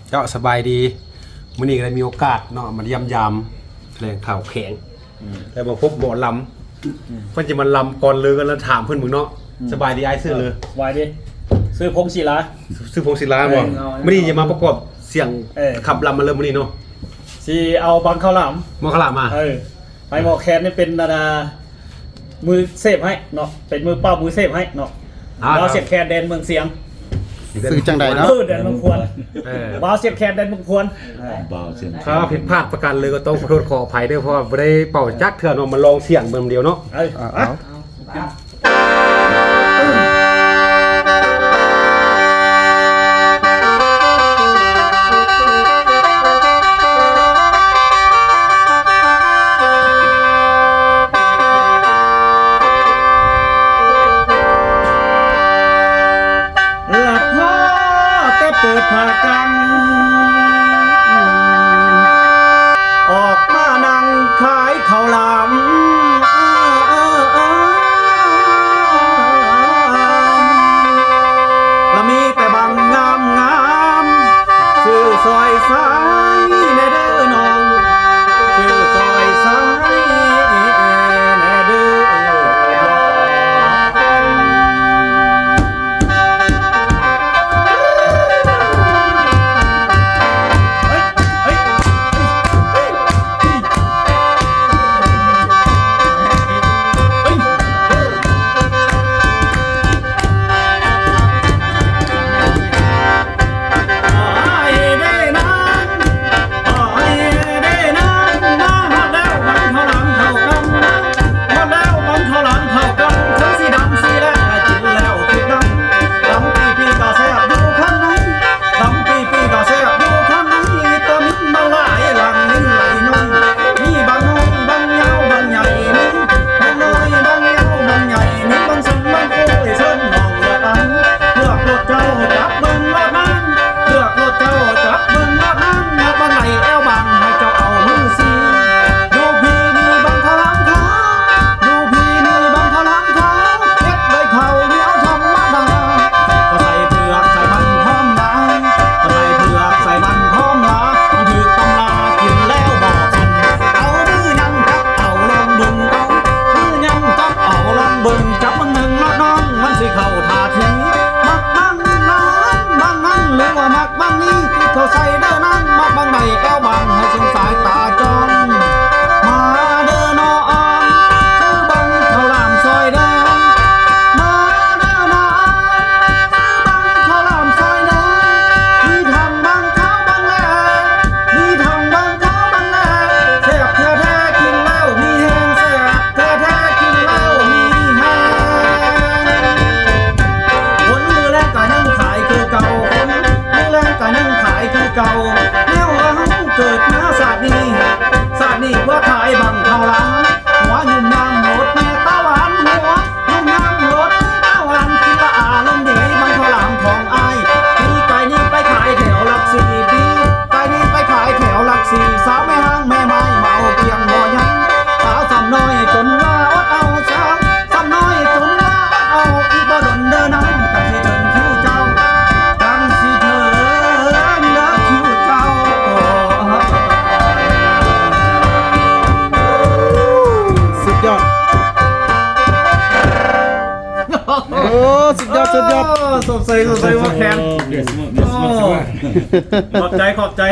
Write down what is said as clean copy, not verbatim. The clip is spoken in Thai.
เจ้าสบายดีมื้อนี้ก็ได้มีโอกาสเนาะมาเยี่ยมยามแหล่งข่าวแข็งแล้วมาพบหมอลำเพิ่นจะมาลำก่อนเลยกันแล้วถามเพิ่นมึงเนาะสบายดีไอ้ซื้อเลย สบายดีซื้อพงศิลา ซื้อพงศิลาบ่มื้อนี้จะมาประกอบเสียงขับลำมาเริ่มมื้อนี้เนาะ สิเอาบังข้าวหลาม หมอขลามา ไม้หมอแคนนี่เป็นมือเซฟให้เนาะเป็นมือเป้ามือเซฟให้เนาะเราเสียบแคนแดนเมืองเสียง ซื้อจังใดเนาะ แดนเมืองควรบ่าวเสียบแคนแดนเมืองควร ถ้าผิดพลาดประการเลยก็ต้องขอโทษขออภัยด้วยเพราะว่าบ่ได้เป่าจักเถื่อนเนาะมาลองเสียงเบิ่มเดียวเนาะ เอาหลับพ่อแต่เปิดผ้ากังออกมานั่งขายข้าวหลามและมีแต่บางงามงามชื่อซอยสายในเด้อน้องชื่อซอยสายในเด้อ จับมึงหนึ่งแล้วน้องมันสิเข้าท่าทีมักบังนั้นหรือว่ามักบังนี้ที่เขาใส่เด้อนั้นมักบังใดแอวบังให้สงสายตาจองมาเด้อน้องซื้อบังข้าวหลามซอยแดงมาเด้อน้องซื้อบังข้าวหลามซอยแดงนี่ทางบังข้าวบังแลนี่ทางบังข้าวบังแลแซ่บแท้ๆกินแล้วมีแห้งแซ่บแท้ๆกินแล้วมีแห้งคนมือแรกก็ยังขายคือเก่าคนมือแรกก็ยังขายคือเก่าแนวเราเกิดมาศาสตร์นี้ว่าขายบังข้าวหลามหัวยุ่มยำโหดแม่ตาหวานหัวยุ่มยำโหดตาหวานกินละอาลมดีบังข้าวหลามของอายปีไก่นี้ไปขายแถวหลักสี่ปีไก่นี้ไปขายแถวหลักสี่สาวแม่ห้างแม่ไม้เมาเพียงบ่ยังสาวสำน้อยจนว่าอดเอาสาวสำน้อยจนว่าอดเอาอีบ่ดนเดินน้ำกันสิถึงคิวเจ้ากันสิเถินเด้อคิวเจ้าสุดยอดโอ้สุดยอดสดใสว่าแคนขอบใจ